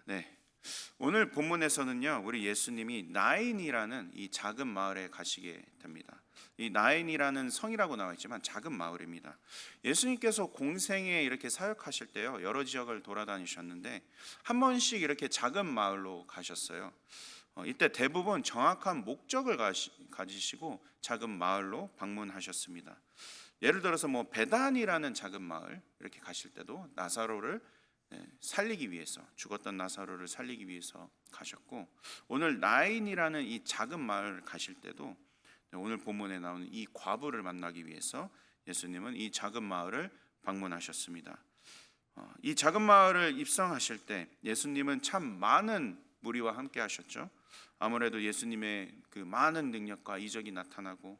네. 오늘 본문에서는요, 우리 예수님이 나인이라는 이 작은 마을에 가시게 됩니다. 이 나인이라는 성이라고 나와 있지만 작은 마을입니다. 예수님께서 공생에 이렇게 사역하실 때요, 여러 지역을 돌아다니셨는데 한 번씩 이렇게 작은 마을로 가셨어요. 이때 대부분 정확한 목적을 가지시고 작은 마을로 방문하셨습니다. 예를 들어서 뭐 베단이라는 작은 마을 이렇게 가실 때도 나사로를 살리기 위해서, 죽었던 나사로를 살리기 위해서 가셨고, 오늘 나인이라는 이 작은 마을 가실 때도 오늘 본문에 나오는 이 과부를 만나기 위해서 예수님은 이 작은 마을을 방문하셨습니다. 이 작은 마을을 입성하실 때 예수님은 참 많은 무리와 함께 하셨죠. 아무래도 예수님의 그 많은 능력과 이적이 나타나고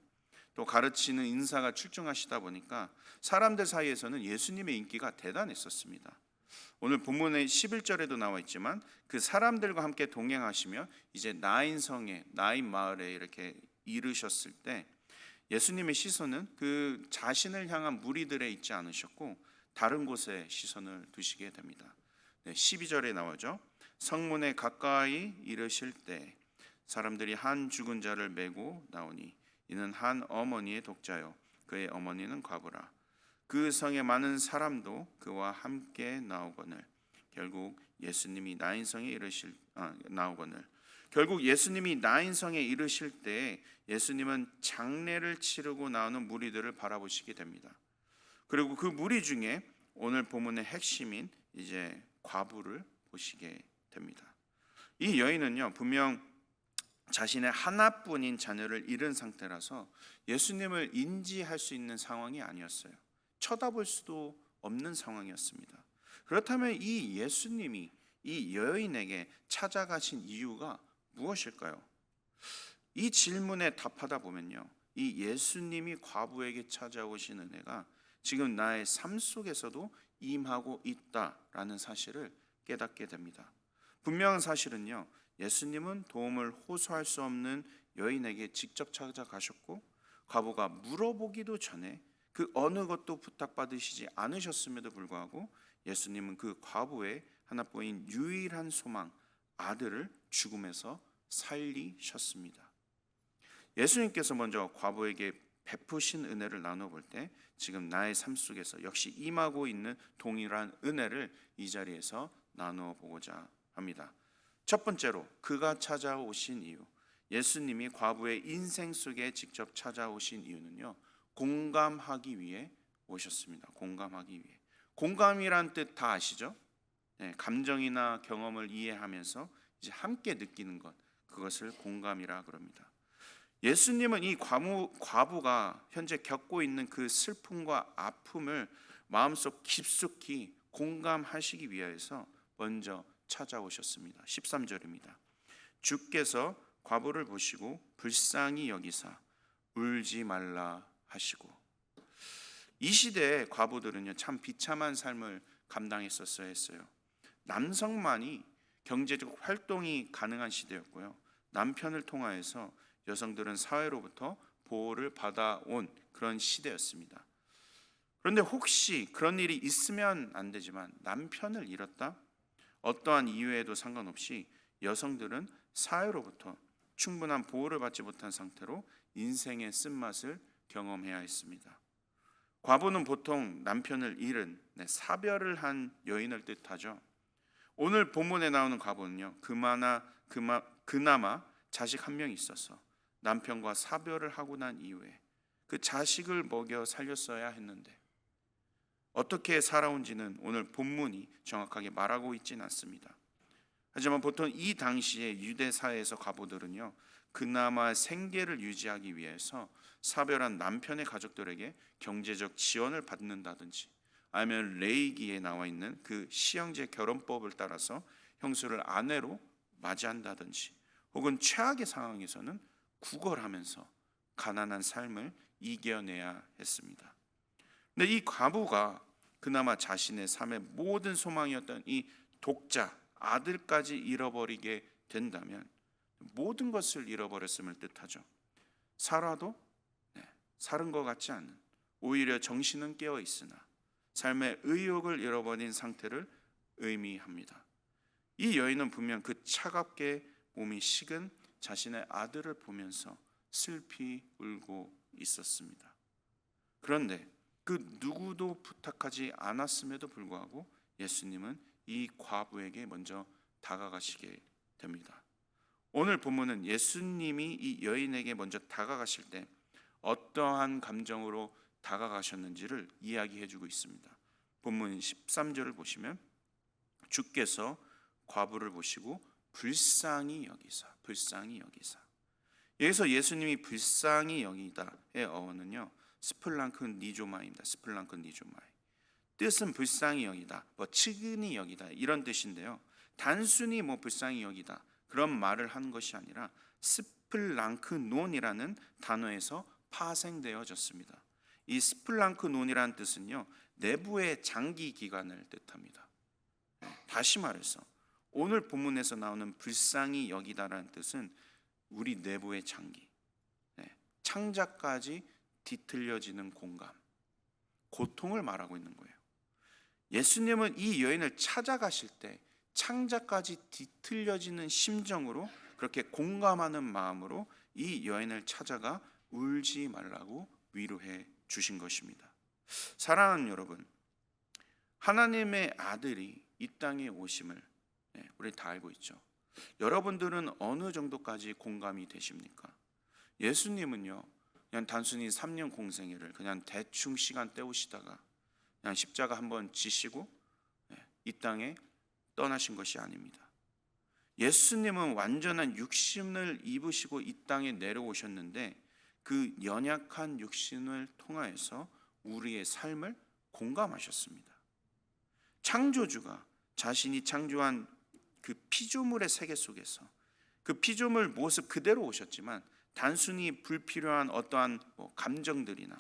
또 가르치는 인사가 출중하시다 보니까 사람들 사이에서는 예수님의 인기가 대단했었습니다. 오늘 본문의 11절에도 나와 있지만 그 사람들과 함께 동행하시며 이제 나인 성에, 나인 마을에 이렇게 이르셨을 때 예수님의 시선은 그 자신을 향한 무리들에 있지 않으셨고 다른 곳에 시선을 두시게 됩니다. 12절에 나오죠. 성문에 가까이 이르실 때 사람들이 한 죽은 자를 메고 나오니 이는 한 어머니의 독자요 그의 어머니는 과부라. 그 성에 많은 사람도 그와 함께 나오거늘 결국 예수님이 나인성에 이르실 때 예수님은 장례를 치르고 나오는 무리들을 바라보시게 됩니다. 그리고 그 무리 중에 오늘 본문의 핵심인 이제 과부를 보시게 됩니다. 이 여인은요, 분명 자신의 하나뿐인 자녀를 잃은 상태라서 예수님을 인지할 수 있는 상황이 아니었어요. 쳐다볼 수도 없는 상황이었습니다. 그렇다면 이 예수님이 이 여인에게 찾아가신 이유가 무엇일까요? 이 질문에 답하다 보면요, 이 예수님이 과부에게 찾아오신 은혜가 지금 나의 삶 속에서도 임하고 있다라는 사실을 깨닫게 됩니다. 분명한 사실은요, 예수님은 도움을 호소할 수 없는 여인에게 직접 찾아가셨고 과부가 물어보기도 전에 그 어느 것도 부탁받으시지 않으셨음에도 불구하고 예수님은 그 과부의 하나뿐인 유일한 소망 아들을 죽음에서 살리셨습니다. 예수님께서 먼저 과부에게 베푸신 은혜를 나눠볼 때 지금 나의 삶 속에서 역시 임하고 있는 동일한 은혜를 이 자리에서 나누어 보고자 합니다. 첫 번째로 그가 찾아오신 이유, 예수님이 과부의 인생 속에 직접 찾아오신 이유는요, 공감하기 위해 오셨습니다. 공감하기 위해. 공감이란 뜻 다 아시죠? 네, 감정이나 경험을 이해하면서 이제 함께 느끼는 것, 그것을 공감이라 그럽니다. 예수님은 이 과부가 현재 겪고 있는 그 슬픔과 아픔을 마음속 깊숙이 공감하시기 위해서 먼저 찾아오셨습니다. 13절입니다. 주께서 과부를 보시고 불쌍히 여기사 울지 말라 하시고. 이 시대의 과부들은요, 참 비참한 삶을 감당했었어야 했어요. 남성만이 경제적 활동이 가능한 시대였고요, 남편을 통하여서 여성들은 사회로부터 보호를 받아온 그런 시대였습니다. 그런데 혹시 그런 일이 있으면 안 되지만 남편을 잃었다? 어떠한 이유에도 상관없이 여성들은 사회로부터 충분한 보호를 받지 못한 상태로 인생의 쓴맛을 경험해야 했습니다. 과부는 보통 남편을 잃은, 사별을 한 여인을 뜻하죠. 오늘 본문에 나오는 과부는요, 그나마 자식 한 명이 있어서 남편과 사별을 하고 난 이후에 그 자식을 먹여 살렸어야 했는데 어떻게 살아온지는 오늘 본문이 정확하게 말하고 있지는 않습니다. 하지만 보통 이 당시에 유대 사회에서 과부들은요, 그나마 생계를 유지하기 위해서 사별한 남편의 가족들에게 경제적 지원을 받는다든지 아니면 레위기에 나와 있는 그 시형제 결혼법을 따라서 형수를 아내로 맞이한다든지 혹은 최악의 상황에서는 구걸하면서 가난한 삶을 이겨내야 했습니다. 근데 이 과부가 그나마 자신의 삶의 모든 소망이었던 이 독자 아들까지 잃어버리게 된다면 모든 것을 잃어버렸음을 뜻하죠. 살아도 살은 것 같지 않은, 오히려 정신은 깨어 있으나 삶의 의욕을 잃어버린 상태를 의미합니다. 이 여인은 분명 그 차갑게 몸이 식은 자신의 아들을 보면서 슬피 울고 있었습니다. 그런데 그 누구도 부탁하지 않았음에도 불구하고 예수님은 이 과부에게 먼저 다가가시게 됩니다. 오늘 본문은 예수님이 이 여인에게 먼저 다가가실 때 어떠한 감정으로 다가가셨는지를 이야기해 주고 있습니다. 본문 13절을 보시면 주께서 과부를 보시고 불쌍히 여기사. 여기서 예수님이 불쌍히 여기다의 어원은요, 스플랑크 니조마입니다. 스플랑크 니조마이. 뜻은 불쌍히 여기다, 측은히 여기다 이런 뜻인데요. 단순히 불쌍히 여기다 그런 말을 한 것이 아니라 스플랑크논이라는 단어에서 파생되어졌습니다. 이 스플랑크논이라는 뜻은요, 내부의 장기 기관을 뜻합니다. 다시 말해서 오늘 본문에서 나오는 불쌍히 여기다라는 뜻은 우리 내부의 장기, 창자까지 뒤틀려지는 공감, 고통을 말하고 있는 거예요. 예수님은 이 여인을 찾아가실 때 창자까지 뒤틀려지는 심정으로, 그렇게 공감하는 마음으로 이 여인을 찾아가 울지 말라고 위로해 주신 것입니다. 사랑하는 여러분, 하나님의 아들이 이 땅에 오심을 우리 다 알고 있죠. 여러분들은 어느 정도까지 공감이 되십니까? 예수님은요, 그냥 단순히 3년 공생애를 그냥 대충 시간 때우시다가 그냥 십자가 한번 지시고 이 땅에 떠나신 것이 아닙니다. 예수님은 완전한 육신을 입으시고 이 땅에 내려오셨는데 그 연약한 육신을 통하여서 우리의 삶을 공감하셨습니다. 창조주가 자신이 창조한 그 피조물의 세계 속에서 그 피조물 모습 그대로 오셨지만 단순히 불필요한 어떠한 감정들이나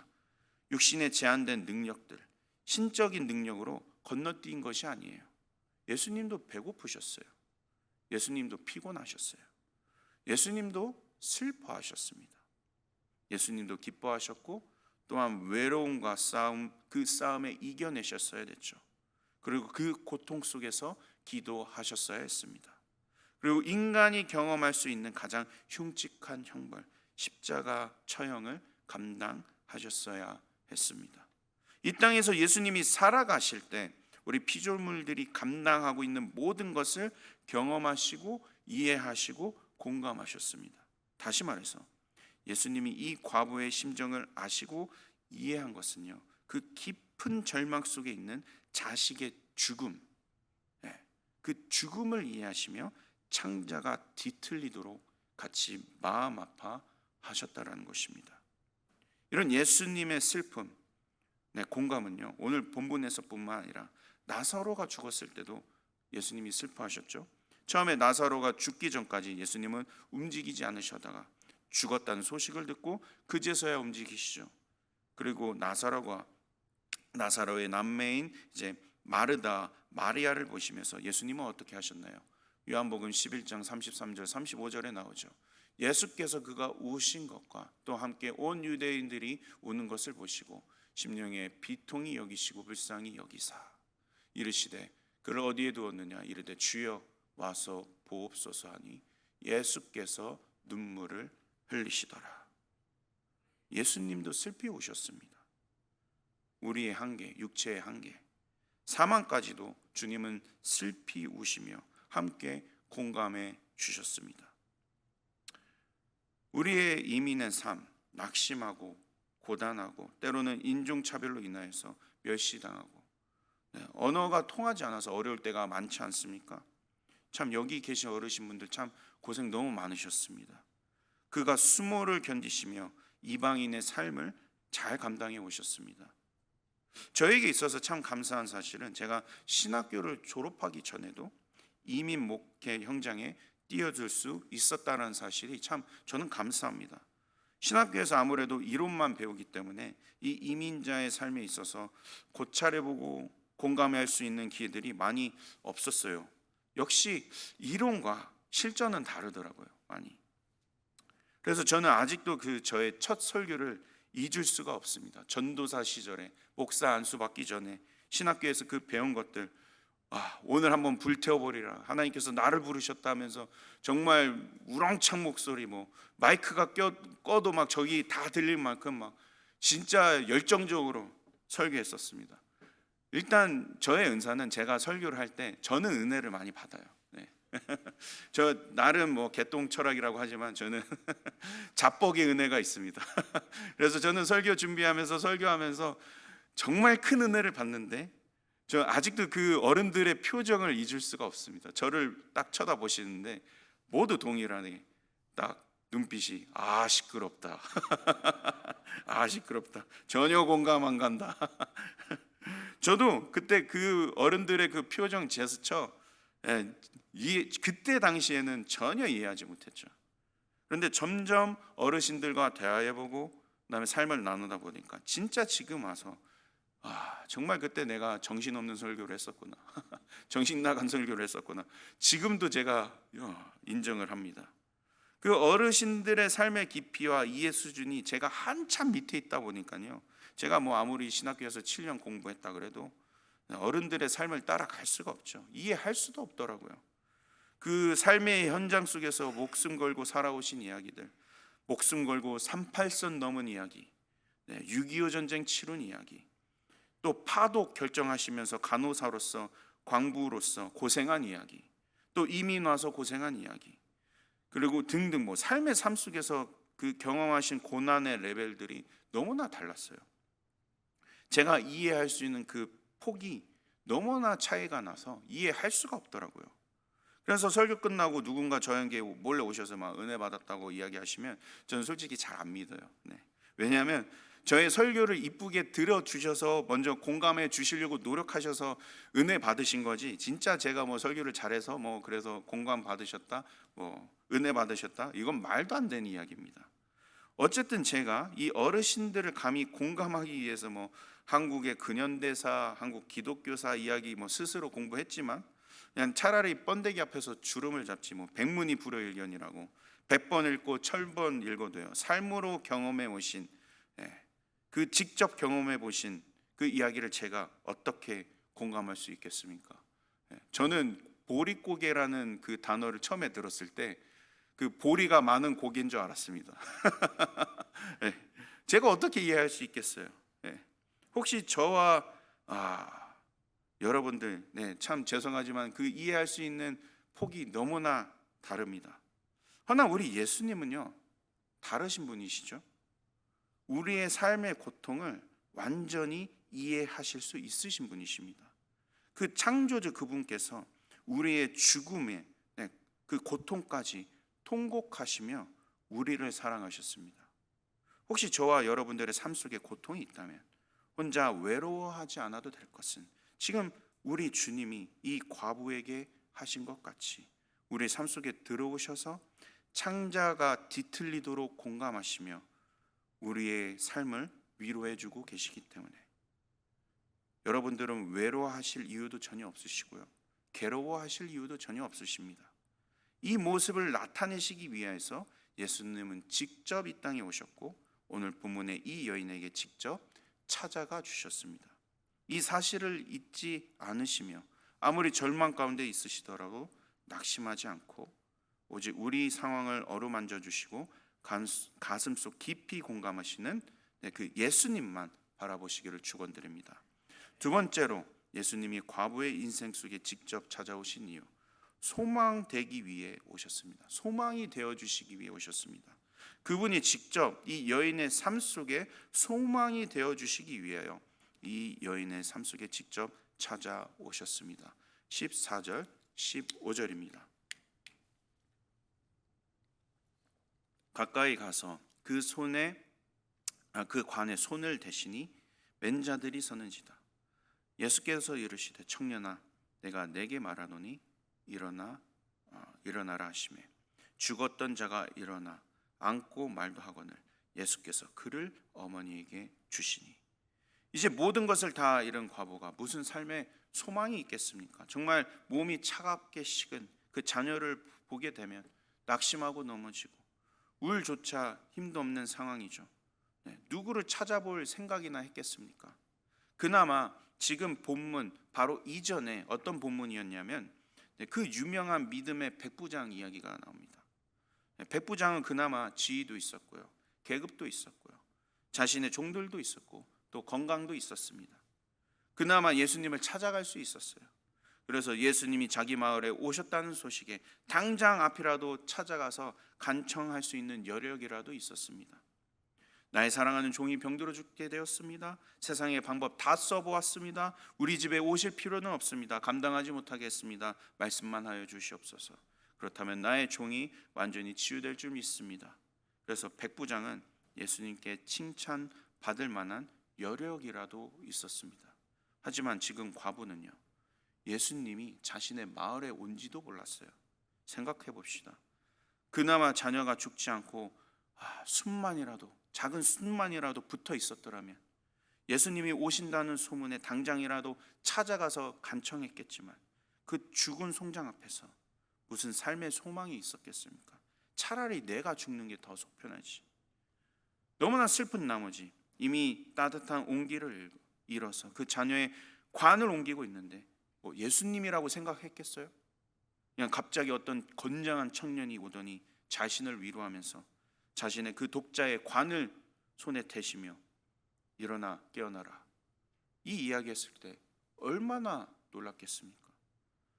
육신에 제한된 능력들, 신적인 능력으로 건너뛴 것이 아니에요. 예수님도 배고프셨어요. 예수님도 피곤하셨어요. 예수님도 슬퍼하셨습니다. 예수님도 기뻐하셨고 또한 외로움과 싸움, 그 싸움에 이겨내셨어야 됐죠. 그리고 그 고통 속에서 기도하셨어야 했습니다. 그리고 인간이 경험할 수 있는 가장 흉측한 형벌, 십자가 처형을 감당하셨어야 했습니다. 이 땅에서 예수님이 살아가실 때 우리 피조물들이 감당하고 있는 모든 것을 경험하시고 이해하시고 공감하셨습니다. 다시 말해서 예수님이 이 과부의 심정을 아시고 이해한 것은요, 그 깊은 절망 속에 있는 자식의 죽음, 그 죽음을 이해하시며 창자가 뒤틀리도록 같이 마음 아파하셨다라는 것입니다. 이런 예수님의 슬픔, 공감은요, 오늘 본문에서뿐만 아니라 나사로가 죽었을 때도 예수님이 슬퍼하셨죠. 처음에 나사로가 죽기 전까지 예수님은 움직이지 않으셔다가 죽었다는 소식을 듣고 그제서야 움직이시죠. 그리고 나사로의 남매인 이제 마르다, 마리아를 보시면서 예수님은 어떻게 하셨나요? 요한복음 11장 33절 35절에 나오죠. 예수께서 그가 우신 것과 또 함께 온 유대인들이 우는 것을 보시고 심령에 비통히 여기시고 불쌍히 여기사 이르시되 그를 어디에 두었느냐 이르되 주여 와서 보옵소서 하니 예수께서 눈물을 흘리시더라. 예수님도 슬피 오셨습니다. 우리의 한계, 육체의 한계, 사망까지도 주님은 슬피 우시며 함께 공감해 주셨습니다. 우리의 이민의 삶, 낙심하고 고단하고 때로는 인종차별로 인하여서 멸시당하고 언어가 통하지 않아서 어려울 때가 많지 않습니까? 참 여기 계신 어르신분들 참 고생 너무 많으셨습니다. 그가 수모를 견디시며 이방인의 삶을 잘 감당해 오셨습니다. 저에게 있어서 참 감사한 사실은 제가 신학교를 졸업하기 전에도 이민 목회 현장에 뛰어들 수 있었다는 사실이 참 저는 감사합니다. 신학교에서 아무래도 이론만 배우기 때문에 이 이민자의 삶에 있어서 고찰해보고 공감할 수 있는 기회들이 많이 없었어요. 역시 이론과 실전은 다르더라고요, 많이. 그래서 저는 아직도 저의 첫 설교를 잊을 수가 없습니다. 전도사 시절에 목사 안수 받기 전에 신학교에서 그 배운 것들 오늘 한번 불태워버리라. 하나님께서 나를 부르셨다 하면서 정말 우렁찬 목소리, 마이크가 꺼도 막 저기 다 들릴 만큼 막 진짜 열정적으로 설교했었습니다. 일단 저의 은사는 제가 설교를 할 때 저는 은혜를 많이 받아요. 네. 저 나름 개똥 철학이라고 하지만 저는 자뻑의 은혜가 있습니다. 그래서 저는 설교 준비하면서 설교하면서 정말 큰 은혜를 받는데 저 아직도 그 어른들의 표정을 잊을 수가 없습니다. 저를 딱 쳐다보시는데 모두 동일하게 딱 눈빛이 시끄럽다. 시끄럽다. 전혀 공감 안 간다. 저도 그때 그 어른들의 그 표정 제스처 그때 당시에는 전혀 이해하지 못했죠. 그런데 점점 어르신들과 대화해보고 그다음에 삶을 나누다 보니까 진짜 지금 와서 정말 그때 내가 정신없는 설교를 했었구나. 정신 나간 설교를 했었구나. 지금도 제가 인정을 합니다. 그 어르신들의 삶의 깊이와 이해 수준이 제가 한참 밑에 있다 보니까요. 제가 아무리 신학교에서 7년 공부했다 그래도 어른들의 삶을 따라갈 수가 없죠. 이해할 수도 없더라고요. 그 삶의 현장 속에서 목숨 걸고 살아오신 이야기들, 목숨 걸고 38선 넘은 이야기, 6.25 전쟁 치룬 이야기, 또 파독 결정하시면서 간호사로서 광부로서 고생한 이야기, 또 이민 와서 고생한 이야기, 그리고 등등 삶의 삶 속에서 그 경험하신 고난의 레벨들이 너무나 달랐어요. 제가 이해할 수 있는 그 폭이 너무나 차이가 나서 이해할 수가 없더라고요. 그래서 설교 끝나고 누군가 저에게 몰래 오셔서 막 은혜 받았다고 이야기하시면 저는 솔직히 잘 안 믿어요. 왜냐하면 저의 설교를 이쁘게 들어주셔서 먼저 공감해 주시려고 노력하셔서 은혜 받으신 거지, 진짜 제가 설교를 잘해서 그래서 공감 받으셨다, 은혜 받으셨다, 이건 말도 안 되는 이야기입니다. 어쨌든 제가 이 어르신들을 감히 공감하기 위해서 한국의 근현대사, 한국 기독교사 이야기 스스로 공부했지만 그냥 차라리 번데기 앞에서 주름을 잡지 백문이 불여일견이라고 100번 읽고 1000번 읽어도요, 삶으로 경험해 오신 그 직접 경험해 보신 그 이야기를 제가 어떻게 공감할 수 있겠습니까? 저는 보릿고개라는 그 단어를 처음에 들었을 때 그 보리가 많은 고개인 줄 알았습니다. 제가 어떻게 이해할 수 있겠어요? 혹시 저와 여러분들 참 죄송하지만 그 이해할 수 있는 폭이 너무나 다릅니다. 하나 우리 예수님은요 다르신 분이시죠. 우리의 삶의 고통을 완전히 이해하실 수 있으신 분이십니다. 그 창조주 그분께서 우리의 죽음의 그 고통까지 통곡하시며 우리를 사랑하셨습니다. 혹시 저와 여러분들의 삶 속에 고통이 있다면 혼자 외로워하지 않아도 될 것은 지금 우리 주님이 이 과부에게 하신 것 같이 우리 삶 속에 들어오셔서 창자가 뒤틀리도록 공감하시며 우리의 삶을 위로해주고 계시기 때문에 여러분들은 외로워하실 이유도 전혀 없으시고요, 괴로워하실 이유도 전혀 없으십니다. 이 모습을 나타내시기 위해서 예수님은 직접 이 땅에 오셨고 오늘 본문의 이 여인에게 직접 찾아가 주셨습니다. 이 사실을 잊지 않으시며 아무리 절망 가운데 있으시더라도 낙심하지 않고 오직 우리 상황을 어루만져 주시고 가슴 속 깊이 공감하시는 그 예수님만 바라보시기를 축원드립니다. 두 번째로 예수님이 과부의 인생 속에 직접 찾아오신 이유, 소망되기 위해 오셨습니다. 소망이 되어주시기 위해 오셨습니다. 그분이 직접 이 여인의 삶 속에 소망이 되어주시기 위하여 이 여인의 삶 속에 직접 찾아오셨습니다. 14절 15절입니다. 가까이 가서 그 관에 손을 대시니 맨 자들이 서는지다. 예수께서 이르시되 청년아 내가 내게 말하노니 일어나라 하시매 죽었던 자가 일어나 앉고 말도 하거늘 예수께서 그를 어머니에게 주시니. 이제 모든 것을 다 잃은 과부가 무슨 삶에 소망이 있겠습니까? 정말 몸이 차갑게 식은 그 자녀를 보게 되면 낙심하고 넘어지고 울조차 힘도 없는 상황이죠. 누구를 찾아볼 생각이나 했겠습니까? 그나마 지금 본문 바로 이전에 어떤 본문이었냐면 그 유명한 믿음의 백부장 이야기가 나옵니다. 백부장은 그나마 지위도 있었고요, 계급도 있었고요, 자신의 종들도 있었고 또 건강도 있었습니다. 그나마 예수님을 찾아갈 수 있었어요. 그래서 예수님이 자기 마을에 오셨다는 소식에 당장 앞이라도 찾아가서 간청할 수 있는 여력이라도 있었습니다. 나의 사랑하는 종이 병들어 죽게 되었습니다. 세상의 방법 다 써보았습니다. 우리 집에 오실 필요는 없습니다. 감당하지 못하겠습니다. 말씀만 하여 주시옵소서. 그렇다면 나의 종이 완전히 치유될 줄 믿습니다. 그래서 백부장은 예수님께 칭찬받을 만한 여력이라도 있었습니다. 하지만 지금 과부는요, 예수님이 자신의 마을에 온지도 몰랐어요. 생각해 봅시다. 그나마 자녀가 죽지 않고 작은 순만이라도 붙어 있었더라면 예수님이 오신다는 소문에 당장이라도 찾아가서 간청했겠지만 그 죽은 송장 앞에서 무슨 삶의 소망이 있었겠습니까? 차라리 내가 죽는 게 더 속편하지. 너무나 슬픈 나머지 이미 따뜻한 온기를 잃어서 그 자녀의 관을 옮기고 있는데 예수님이라고 생각했겠어요? 그냥 갑자기 어떤 건장한 청년이 오더니 자신을 위로하면서 자신의 그 독자의 관을 손에 대시며 일어나 깨어나라, 이 이야기했을 때 얼마나 놀랐겠습니까?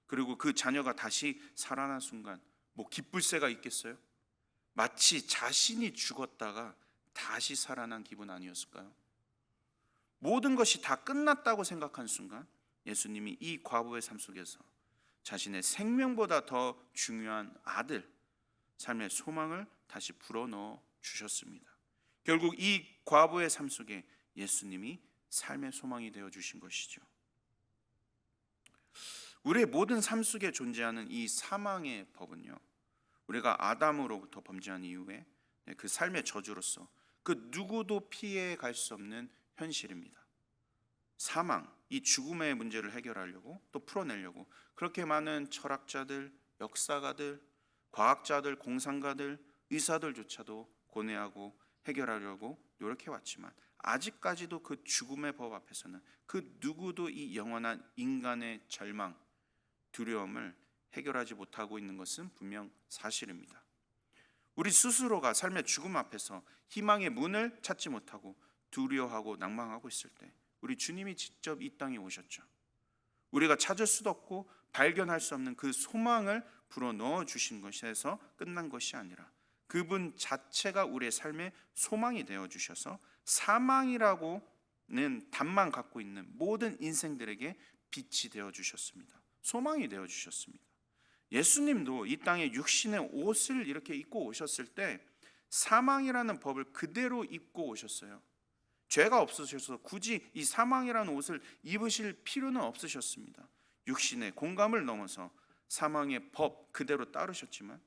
그리고 그 자녀가 다시 살아난 순간 기쁠 새가 있겠어요? 마치 자신이 죽었다가 다시 살아난 기분 아니었을까요? 모든 것이 다 끝났다고 생각한 순간 예수님이 이 과부의 삶 속에서 자신의 생명보다 더 중요한 아들, 삶의 소망을 다시 불어넣어 주셨습니다. 결국 이 과부의 삶 속에 예수님이 삶의 소망이 되어 주신 것이죠. 우리의 모든 삶 속에 존재하는 이 사망의 법은요, 우리가 아담으로부터 범죄한 이후에 그 삶의 저주로서 그 누구도 피해 갈 수 없는 현실입니다. 사망, 이 죽음의 문제를 해결하려고 또 풀어내려고 그렇게 많은 철학자들, 역사가들, 과학자들, 공상가들, 의사들조차도 고뇌하고 해결하려고 노력해왔지만 아직까지도 그 죽음의 법 앞에서는 그 누구도 이 영원한 인간의 절망, 두려움을 해결하지 못하고 있는 것은 분명 사실입니다. 우리 스스로가 삶의 죽음 앞에서 희망의 문을 찾지 못하고 두려워하고 낭망하고 있을 때 우리 주님이 직접 이 땅에 오셨죠. 우리가 찾을 수도 없고 발견할 수 없는 그 소망을 불어넣어 주신 것에서 끝난 것이 아니라 그분 자체가 우리의 삶의 소망이 되어 주셔서 사망이라고는 답만 갖고 있는 모든 인생들에게 빛이 되어 주셨습니다. 소망이 되어 주셨습니다. 예수님도 이 땅에 육신의 옷을 이렇게 입고 오셨을 때 사망이라는 법을 그대로 입고 오셨어요. 죄가 없으셔서 굳이 이 사망이라는 옷을 입으실 필요는 없으셨습니다. 육신의 공감을 넘어서 사망의 법 그대로 따르셨지만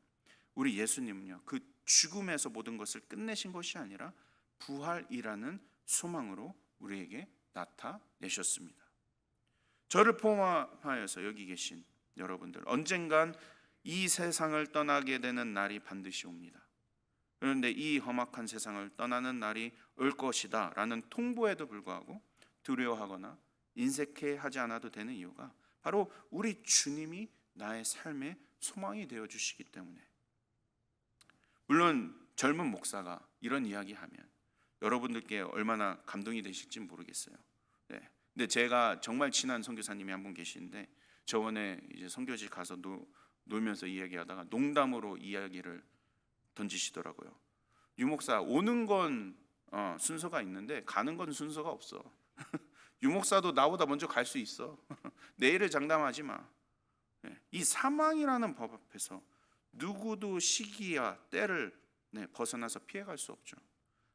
우리 예수님은요, 그 죽음에서 모든 것을 끝내신 것이 아니라 부활이라는 소망으로 우리에게 나타내셨습니다. 저를 포함하여서 여기 계신 여러분들, 언젠간 이 세상을 떠나게 되는 날이 반드시 옵니다. 그런데 이 험악한 세상을 떠나는 날이 올 것이다 라는 통보에도 불구하고 두려워하거나 인색해하지 않아도 되는 이유가 바로 우리 주님이 나의 삶의 소망이 되어 주시기 때문에. 물론 젊은 목사가 이런 이야기하면 여러분들께 얼마나 감동이 되실지 모르겠어요. 네. 근데 제가 정말 친한 선교사님이 한 분 계시는데 저번에 이제 선교지 가서 놀면서 이야기하다가 농담으로 이야기를 던지시더라고요. 유 목사, 오는 건 순서가 있는데 가는 건 순서가 없어. 유 목사도 나보다 먼저 갈 수 있어. 내일을 장담하지 마. 이 사망이라는 법 앞에서 누구도 시기와 때를 벗어나서 피해갈 수 없죠.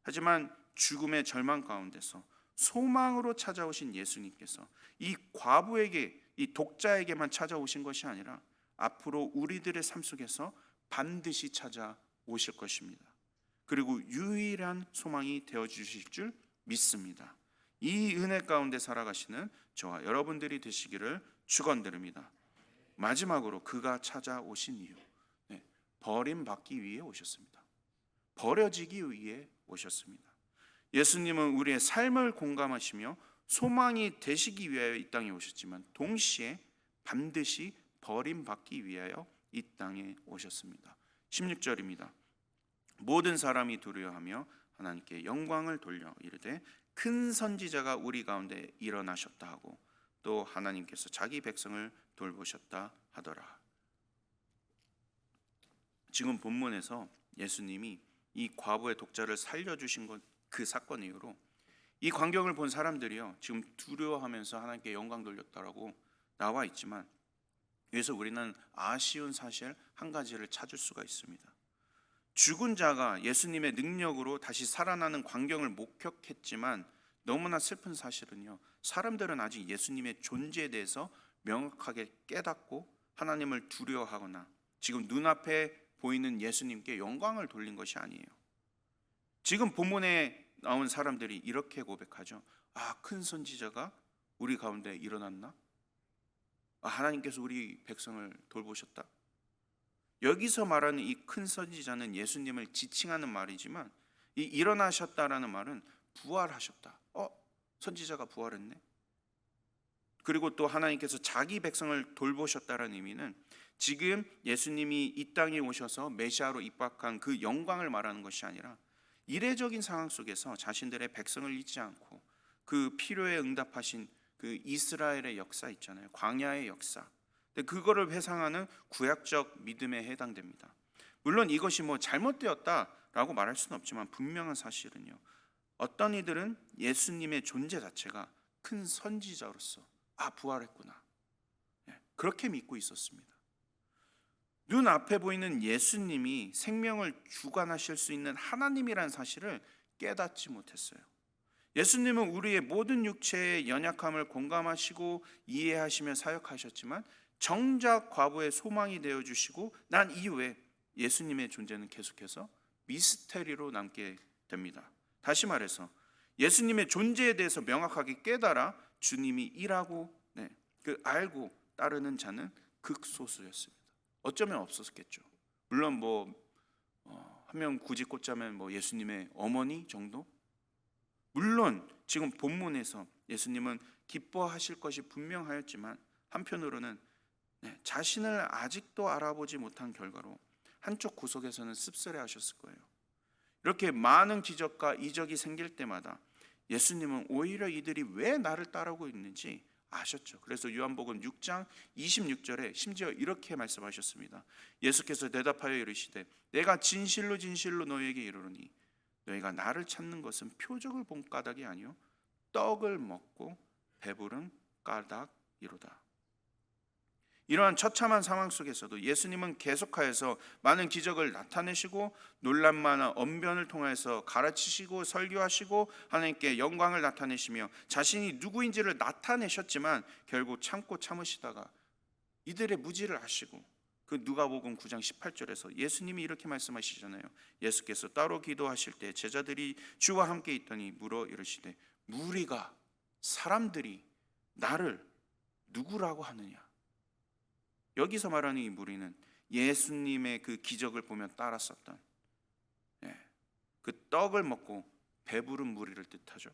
하지만 죽음의 절망 가운데서 소망으로 찾아오신 예수님께서 이 과부에게, 이 독자에게만 찾아오신 것이 아니라 앞으로 우리들의 삶 속에서 반드시 찾아오실 것입니다. 그리고 유일한 소망이 되어주실 줄 믿습니다. 이 은혜 가운데 살아가시는 저와 여러분들이 되시기를 축원드립니다. 마지막으로 그가 찾아오신 이유, 버림받기 위해 오셨습니다. 버려지기 위해 오셨습니다. 예수님은 우리의 삶을 공감하시며 소망이 되시기 위하여 이 땅에 오셨지만 동시에 반드시 버림받기 위하여 이 땅에 오셨습니다. 16절입니다. 모든 사람이 두려워하며 하나님께 영광을 돌려 이르되 큰 선지자가 우리 가운데 일어나셨다 하고 또 하나님께서 자기 백성을 돌보셨다 하더라. 지금 본문에서 예수님이 이 과부의 독자를 살려주신 것, 그 사건 이후로 이 광경을 본 사람들이요 지금 두려워하면서 하나님께 영광 돌렸다라고 나와 있지만, 여기서 우리는 아쉬운 사실 한 가지를 찾을 수가 있습니다. 죽은 자가 예수님의 능력으로 다시 살아나는 광경을 목격했지만 너무나 슬픈 사실은요, 사람들은 아직 예수님의 존재에 대해서 명확하게 깨닫고 하나님을 두려워하거나 지금 눈앞에 보이는 예수님께 영광을 돌린 것이 아니에요. 지금 본문에 나온 사람들이 이렇게 고백하죠. 큰 선지자가 우리 가운데 일어났나? 하나님께서 우리 백성을 돌보셨다. 여기서 말하는 이 큰 선지자는 예수님을 지칭하는 말이지만, 이 일어나셨다라는 말은 부활하셨다. 선지자가 부활했네. 그리고 또 하나님께서 자기 백성을 돌보셨다라는 의미는 지금 예수님이 이 땅에 오셔서 메시아로 입각한 그 영광을 말하는 것이 아니라 이례적인 상황 속에서 자신들의 백성을 잊지 않고 그 필요에 응답하신 그 이스라엘의 역사 있잖아요. 광야의 역사. 그거를 회상하는 구약적 믿음에 해당됩니다. 물론 이것이 잘못되었다라고 말할 수는 없지만 분명한 사실은요, 어떤 이들은 예수님의 존재 자체가 큰 선지자로서 부활했구나, 그렇게 믿고 있었습니다. 눈앞에 보이는 예수님이 생명을 주관하실 수 있는 하나님이라는 사실을 깨닫지 못했어요. 예수님은 우리의 모든 육체의 연약함을 공감하시고 이해하시며 사역하셨지만 정작 과부의 소망이 되어주시고 난 이후에 예수님의 존재는 계속해서 미스테리로 남게 됩니다. 다시 말해서 예수님의 존재에 대해서 명확하게 깨달아 주님이 일하고 알고 따르는 자는 극소수였습니다. 어쩌면 없었겠죠. 물론 한 명 굳이 꽂자면 예수님의 어머니 정도? 물론 지금 본문에서 예수님은 기뻐하실 것이 분명하였지만 한편으로는 자신을 아직도 알아보지 못한 결과로 한쪽 구석에서는 씁쓸해하셨을 거예요. 이렇게 많은 기적과 이적이 생길 때마다 예수님은 오히려 이들이 왜 나를 따르고 있는지 아셨죠. 그래서 요한복음 6장 26절에 심지어 이렇게 말씀하셨습니다. 예수께서 대답하여 이르시되 내가 진실로 진실로 너희에게 이르노니 너희가 나를 찾는 것은 표적을 본 까닭이 아니요 떡을 먹고 배부른 까닭이로다. 이러한 처참한 상황 속에서도 예수님은 계속하여서 많은 기적을 나타내시고 놀랍만한 언변을 통해서 가르치시고 설교하시고 하나님께 영광을 나타내시며 자신이 누구인지를 나타내셨지만 결국 참고 참으시다가 이들의 무지를 아시고 그 누가복음 9장 18절에서 예수님이 이렇게 말씀하시잖아요. 예수께서 따로 기도하실 때 제자들이 주와 함께 있더니 물어 이르시되 무리가 사람들이 나를 누구라고 하느냐. 여기서 말하는 이 무리는 예수님의 그 기적을 보며 따랐었던 그 떡을 먹고 배부른 무리를 뜻하죠.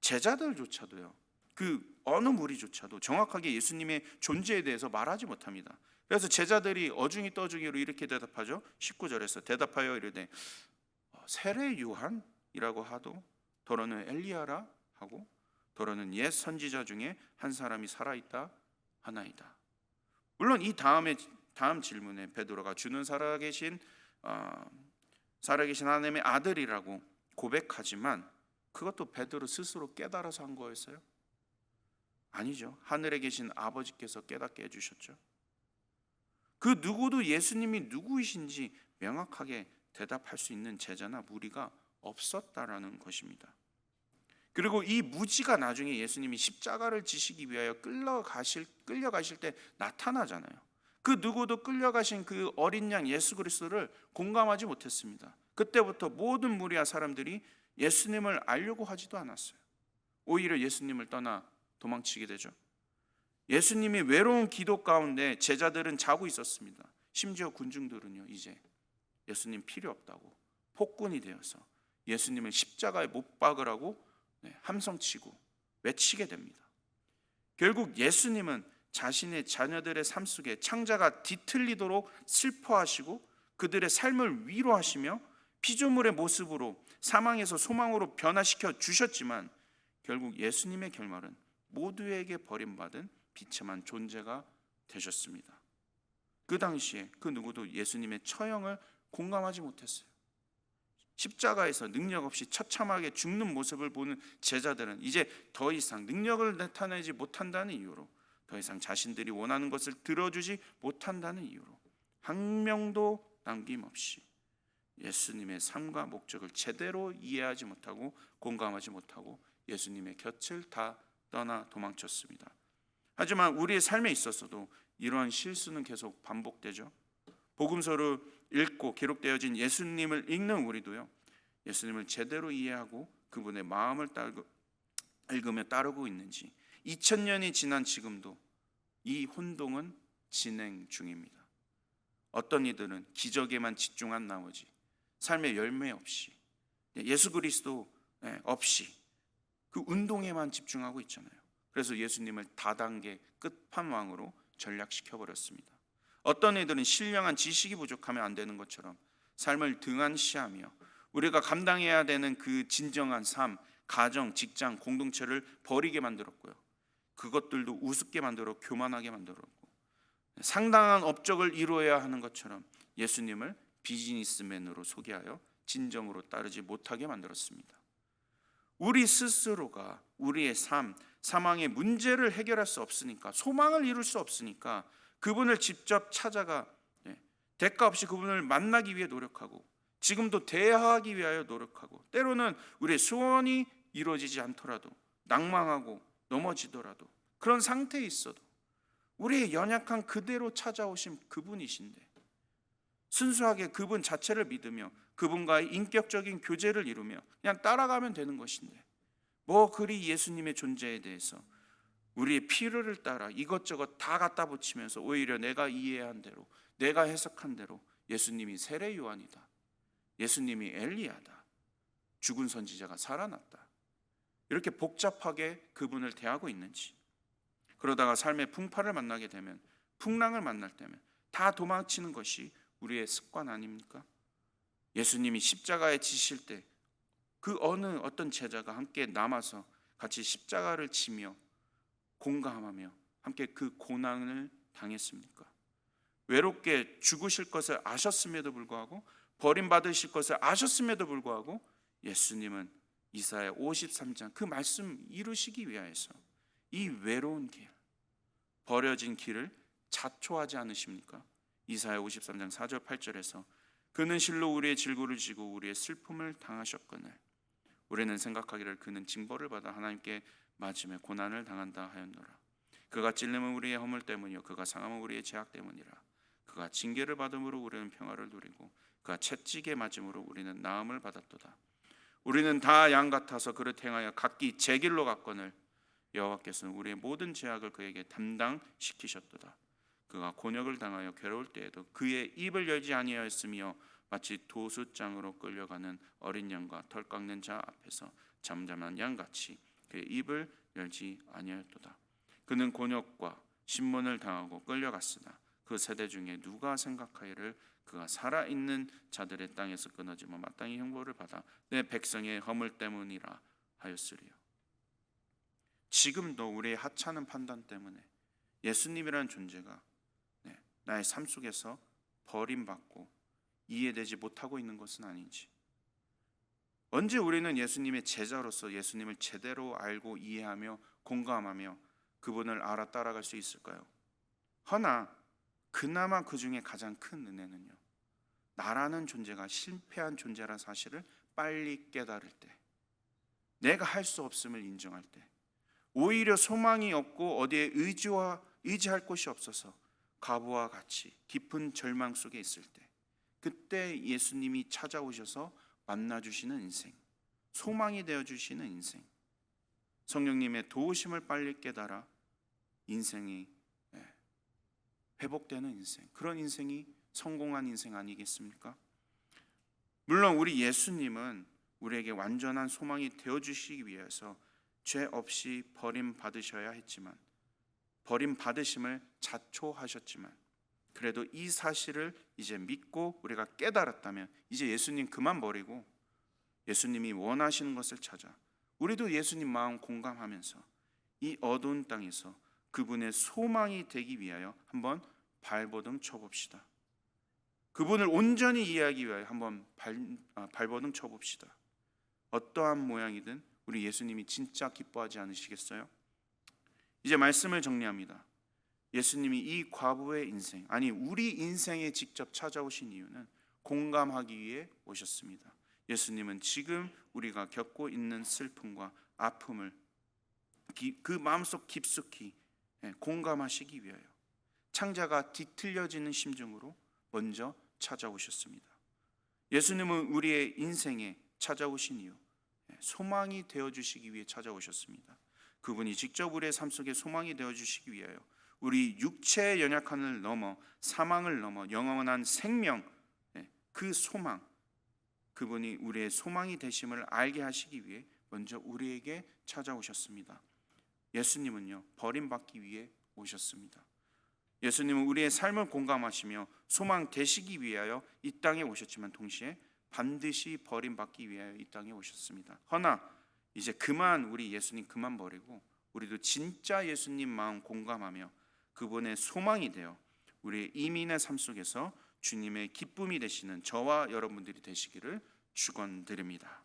제자들조차도요, 그 어느 무리조차도 정확하게 예수님의 존재에 대해서 말하지 못합니다. 그래서 제자들이 어중이 떠중이로 이렇게 대답하죠. 19절에서 대답하여 이르되 세례 요한이라고 하도 더러는 엘리야라 하고 더러는 옛 선지자 중에 한 사람이 살아있다 하나이다. 물론 이 다음 질문에 베드로가 주는 살아계신 하나님의 아들이라고 고백하지만 그것도 베드로 스스로 깨달아서 한 거였어요? 아니죠. 하늘에 계신 아버지께서 깨닫게 해주셨죠. 그 누구도 예수님이 누구이신지 명확하게 대답할 수 있는 제자나 무리가 없었다라는 것입니다. 그리고 이 무지가 나중에 예수님이 십자가를 지시기 위하여 끌려가실 때 나타나잖아요. 그 누구도 끌려가신 그 어린 양 예수 그리스도를 공감하지 못했습니다. 그때부터 모든 무리와 사람들이 예수님을 알려고 하지도 않았어요. 오히려 예수님을 떠나 도망치게 되죠. 예수님이 외로운 기도 가운데 제자들은 자고 있었습니다. 심지어 군중들은요, 이제 예수님 필요 없다고 폭군이 되어서 예수님을 십자가에 못 박으라고 함성치고 외치게 됩니다. 결국 예수님은 자신의 자녀들의 삶 속에 창자가 뒤틀리도록 슬퍼하시고 그들의 삶을 위로하시며 피조물의 모습으로 사망에서 소망으로 변화시켜 주셨지만 결국 예수님의 결말은 모두에게 버림받은 비참한 존재가 되셨습니다. 그 당시에 그 누구도 예수님의 처형을 공감하지 못했어요. 십자가에서 능력 없이 처참하게 죽는 모습을 보는 제자들은 이제 더 이상 능력을 나타내지 못한다는 이유로, 더 이상 자신들이 원하는 것을 들어주지 못한다는 이유로 한 명도 남김없이 예수님의 삶과 목적을 제대로 이해하지 못하고 공감하지 못하고 예수님의 곁을 다 떠나 도망쳤습니다. 하지만 우리의 삶에 있어서도 이러한 실수는 계속 반복되죠. 복음서를 읽고 기록되어진 예수님을 읽는 우리도요, 예수님을 제대로 이해하고 그분의 마음을 읽으며 따르고 있는지 2000년이 지난 지금도 이 혼동은 진행 중입니다. 어떤 이들은 기적에만 집중한 나머지 삶의 열매 없이, 예수 그리스도 없이 그 운동에만 집중하고 있잖아요. 그래서 예수님을 다단계 끝판왕으로 전락시켜버렸습니다. 어떤 이들은 신령한 지식이 부족하면 안 되는 것처럼 삶을 등한시하며 우리가 감당해야 되는 그 진정한 삶, 가정, 직장, 공동체를 버리게 만들었고요, 그것들도 우습게 만들어 교만하게 만들었고, 상당한 업적을 이루어야 하는 것처럼 예수님을 비즈니스맨으로 소개하여 진정으로 따르지 못하게 만들었습니다. 우리 스스로가 우리의 삶, 사망의 문제를 해결할 수 없으니까, 소망을 이룰 수 없으니까 그분을 직접 찾아가 대가 없이 그분을 만나기 위해 노력하고, 지금도 대하기 위하여 노력하고, 때로는 우리의 소원이 이루어지지 않더라도, 낭망하고 넘어지더라도, 그런 상태에 있어도 우리의 연약한 그대로 찾아오신 그분이신데 순수하게 그분 자체를 믿으며 그분과의 인격적인 교제를 이루며 그냥 따라가면 되는 것인데, 뭐 그리 예수님의 존재에 대해서 우리의 필요를 따라 이것저것 다 갖다 붙이면서 오히려 내가 이해한 대로, 내가 해석한 대로 예수님이 세례 요한이다, 예수님이 엘리야다, 죽은 선지자가 살아났다, 이렇게 복잡하게 그분을 대하고 있는지, 그러다가 삶의 풍파를 만나게 되면, 풍랑을 만날 때면 다 도망치는 것이 우리의 습관 아닙니까? 예수님이 십자가에 지실 때 그 어떤 제자가 함께 남아서 같이 십자가를 지며 공감하며 함께 그 고난을 당했습니까? 외롭게 죽으실 것을 아셨음에도 불구하고, 버림받으실 것을 아셨음에도 불구하고 예수님은 이사야 53장 그 말씀 이루시기 위하여서 이 외로운 길, 버려진 길을 자초하지 않으십니까? 이사야 53장 4절 8절에서 그는 실로 우리의 질고를 지고 우리의 슬픔을 당하셨거늘 우리는 생각하기를 그는 징벌을 받아 하나님께 맞음에 고난을 당한다 하였노라. 그가 찔림은 우리의 허물 때문이요 그가 상함은 우리의 죄악 때문이라. 그가 징계를 받음으로 우리는 평화를 누리고 그가 채찍에 맞음으로 우리는 나음을 받았도다. 우리는 다 양 같아서 그를 행하여 각기 제 길로 갔거늘 여호와께서는 우리의 모든 죄악을 그에게 담당시키셨도다. 그가 곤욕을 당하여 괴로울 때에도 그의 입을 열지 아니하였으며 마치 도수장으로 끌려가는 어린 양과 털 깎는 자 앞에서 잠잠한 양같이 그의 입을 열지 아니하였도다. 그는 곤욕과 신문을 당하고 끌려갔으나 그 세대 중에 누가 생각하기를 그가 살아있는 자들의 땅에서 끊어지며 마땅히 형벌을 받아 내 백성의 허물 때문이라 하였으리요. 지금도 우리의 하찮은 판단 때문에 예수님이라는 존재가 나의 삶 속에서 버림받고 이해되지 못하고 있는 것은 아닌지, 언제 우리는 예수님의 제자로서 예수님을 제대로 알고 이해하며 공감하며 그분을 알아 따라갈 수 있을까요? 허나 그나마 그 중에 가장 큰 은혜는요, 나라는 존재가 실패한 존재라는 사실을 빨리 깨달을 때, 내가 할 수 없음을 인정할 때, 오히려 소망이 없고 어디에 의지할 곳이 없어서 가부와 같이 깊은 절망 속에 있을 때, 그때 예수님이 찾아오셔서 만나주시는 인생, 소망이 되어주시는 인생, 성령님의 도우심을 빨리 깨달아 인생이 회복되는 인생, 그런 인생이 성공한 인생 아니겠습니까? 물론 우리 예수님은 우리에게 완전한 소망이 되어주시기 위해서 죄 없이 버림 받으셔야 했지만, 버림 받으심을 자초하셨지만, 그래도 이 사실을 이제 믿고 우리가 깨달았다면 이제 예수님 그만 버리고 예수님이 원하시는 것을 찾아 우리도 예수님 마음 공감하면서 이 어두운 땅에서 그분의 소망이 되기 위하여 한번 발버둥 쳐봅시다. 그분을 온전히 이해하기 위하여 한번 발버둥 쳐봅시다. 어떠한 모양이든 우리 예수님이 진짜 기뻐하지 않으시겠어요? 이제 말씀을 정리합니다. 예수님이 이 과부의 인생, 아니 우리 인생에 직접 찾아오신 이유는 공감하기 위해 오셨습니다. 예수님은 지금 우리가 겪고 있는 슬픔과 아픔을 그 마음속 깊숙이 공감하시기 위하여 창자가 뒤틀려지는 심정으로 먼저 찾아오셨습니다. 예수님은 우리의 인생에 찾아오신 이유, 소망이 되어주시기 위해 찾아오셨습니다. 그분이 직접 우리의 삶 속에 소망이 되어주시기 위하여 우리 육체의 연약함을 넘어 사망을 넘어 영원한 생명, 그 소망, 그분이 우리의 소망이 되심을 알게 하시기 위해 먼저 우리에게 찾아오셨습니다. 예수님은요, 버림받기 위해 오셨습니다. 예수님은 우리의 삶을 공감하시며 소망 되시기 위하여 이 땅에 오셨지만 동시에 반드시 버림받기 위하여 이 땅에 오셨습니다. 허나 이제 그만 우리 예수님 그만 버리고 우리도 진짜 예수님 마음 공감하며 그분의 소망이 되어 우리의 이민의 삶 속에서 주님의 기쁨이 되시는 저와 여러분들이 되시기를 축원드립니다.